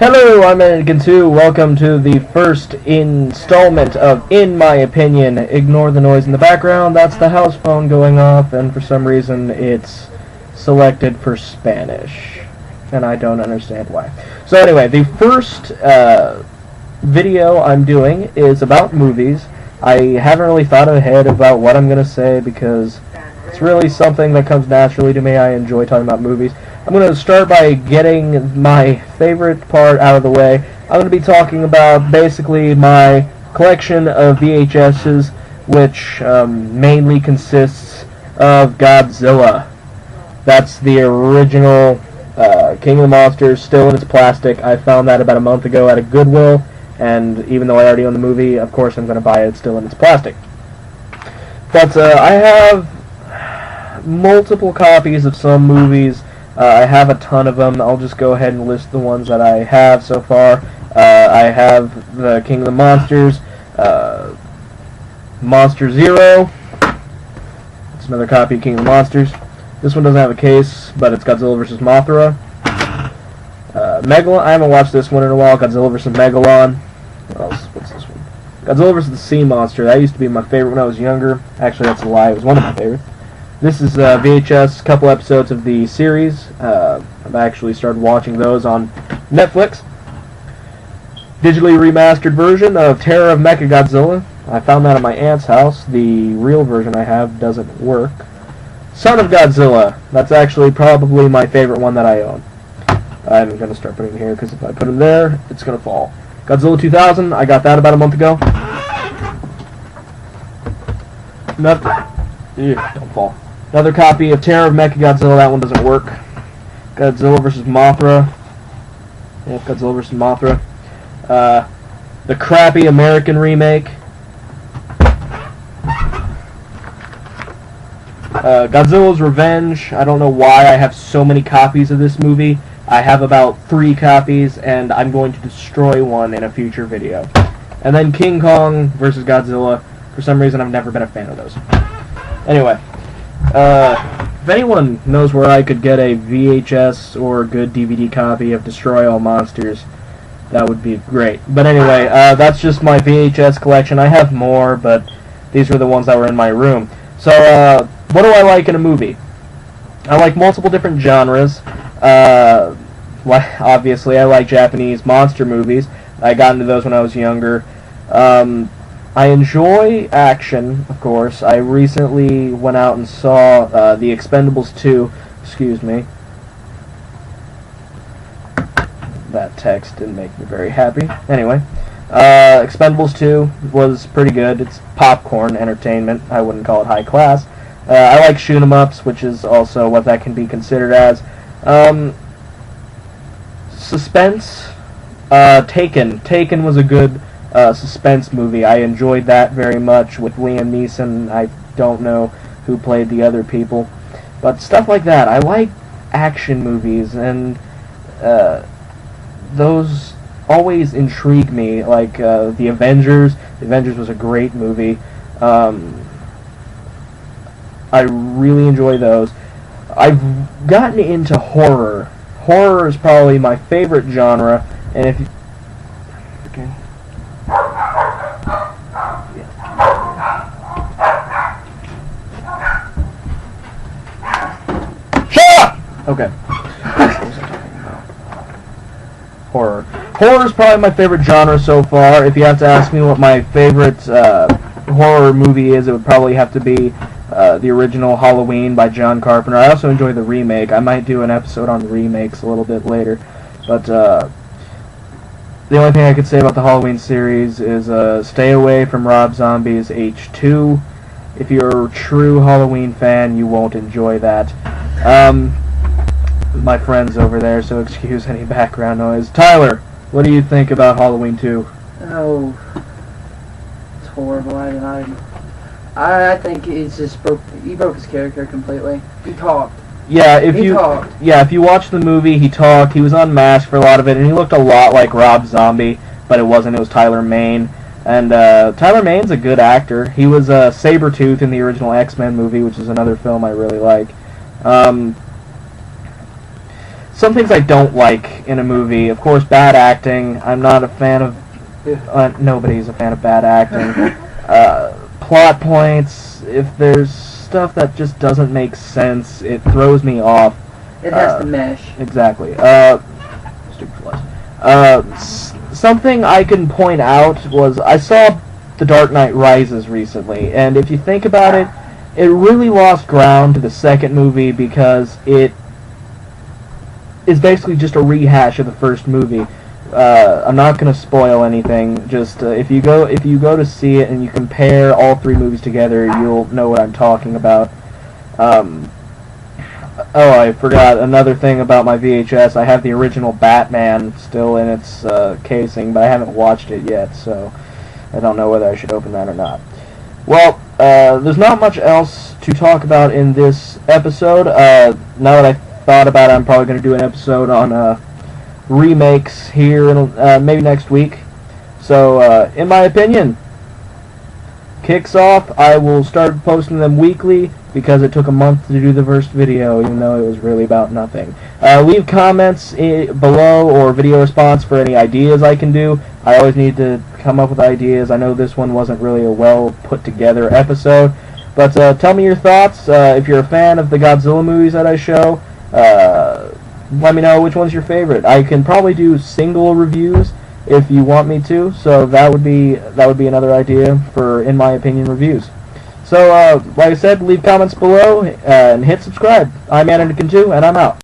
Hello, I'm Anakin2. Welcome to the first installment of In My Opinion. Ignore the noise in the background. That's the house phone going off, and for some reason it's selected for Spanish. And I don't understand why. So anyway, the first video I'm doing is about movies. I haven't really thought ahead about what I'm going to say because it's really something that comes naturally to me. I enjoy talking about movies. I'm going to start by getting my favorite part out of the way. I'm going to be talking about basically my collection of VHSs, which mainly consists of Godzilla. That's the original King of the Monsters, still in its plastic. I found that about a month ago at a Goodwill, and even though I already own the movie, of course I'm going to buy it still in its plastic. But I have multiple copies of some movies. I have a ton of them. I'll just go ahead and list the ones that I have so far. I have the King of the Monsters, Monster Zero. It's another copy of King of the Monsters. This one doesn't have a case, but it's Godzilla vs. Mothra. Megalon. I haven't watched this one in a while. Godzilla vs. Megalon. What else? What's this one? Godzilla vs. the Sea Monster. That used to be my favorite when I was younger. Actually, that's a lie. It was one of my favorites. This is VHS, a couple episodes of the series. I've actually started watching those on Netflix. Digitally remastered version of Terror of Mechagodzilla. I found that at my aunt's house. The real version I have doesn't work. Son of Godzilla. That's actually probably my favorite one that I own. I'm going to start putting it here because if I put them there, it's going to fall. Godzilla 2000. I got that about a month ago. Don't fall. Another copy of Terror of Mechagodzilla. That one doesn't work. Godzilla vs. Mothra. Yep, Godzilla vs. Mothra. The crappy American remake. Godzilla's Revenge. I don't know why I have so many copies of this movie. I have about 3 copies, and I'm going to destroy one in a future video. And then King Kong vs. Godzilla. For some reason, I've never been a fan of those. Anyway. If anyone knows where I could get a VHS or a good DVD copy of Destroy All Monsters, that would be great. But anyway, that's just my VHS collection. I have more, but these were the ones that were in my room. So, what do I like in a movie? I like multiple different genres. Obviously, I like Japanese monster movies. I got into those when I was younger. I enjoy action, of course. I recently went out and saw The Expendables 2. Excuse me. That text didn't make me very happy. Anyway, Expendables 2 was pretty good. It's popcorn entertainment. I wouldn't call it high class. I like shoot 'em ups, which is also what that can be considered as. Suspense. Taken. Taken was a good suspense movie. I enjoyed that very much with Liam Neeson. I don't know who played the other people, but stuff like that. I like action movies, and those always intrigue me. Like The Avengers. The Avengers was a great movie. I really enjoy those. I've gotten into horror. Horror is probably my favorite genre, and if you Okay. Horror. Horror is probably my favorite genre so far. If you have to ask me what my favorite horror movie is, it would probably have to be the original Halloween by John Carpenter. I also enjoy the remake. I might do an episode on remakes a little bit later. But the only thing I could say about the Halloween series is stay away from Rob Zombie's H2. If you're a true Halloween fan, you won't enjoy that. My friend's over there, so excuse any background noise. Tyler, what do you think about Halloween 2? Oh, it's horrible. I think he's just he broke his character completely. He talked. Yeah, if you watch the movie, he talked. He was unmasked for a lot of it, and he looked a lot like Rob Zombie, but it wasn't. It was Tyler Mane, and Tyler Mane's a good actor. He was Sabretooth in the original X-Men movie, which is another film I really like. some things I don't like in a movie. Of course, bad acting. I'm not a fan of. Nobody's a fan of bad acting. Plot points. If there's stuff that just doesn't make sense, it throws me off. It has to mesh. Exactly. Stupid flies. Something I can point out was I saw The Dark Knight Rises recently, and if you think about it, it really lost ground to the second movie because it is basically just a rehash of the first movie. I'm not going to spoil anything. Just if you go to see it and you compare all three movies together, you'll know what I'm talking about. Oh, I forgot another thing about my VHS. I have the original Batman still in its casing, but I haven't watched it yet, so I don't know whether I should open that or not. Well, there's not much else to talk about in this episode. Now that I thought about it, I'm probably going to do an episode on remakes here in, maybe next week. So, in my opinion, kicks off. I will start posting them weekly because it took a month to do the first video, even though it was really about nothing. Leave comments below or video response for any ideas I can do. I always need to come up with ideas. I know this one wasn't really a well put together episode, but tell me your thoughts. If you're a fan of the Godzilla movies that I show, let me know which one's your favorite. I can probably do single reviews if you want me to, so that would be another idea for In My Opinion reviews. So, like I said, leave comments below and hit subscribe. I'm Anakin2, and I'm out.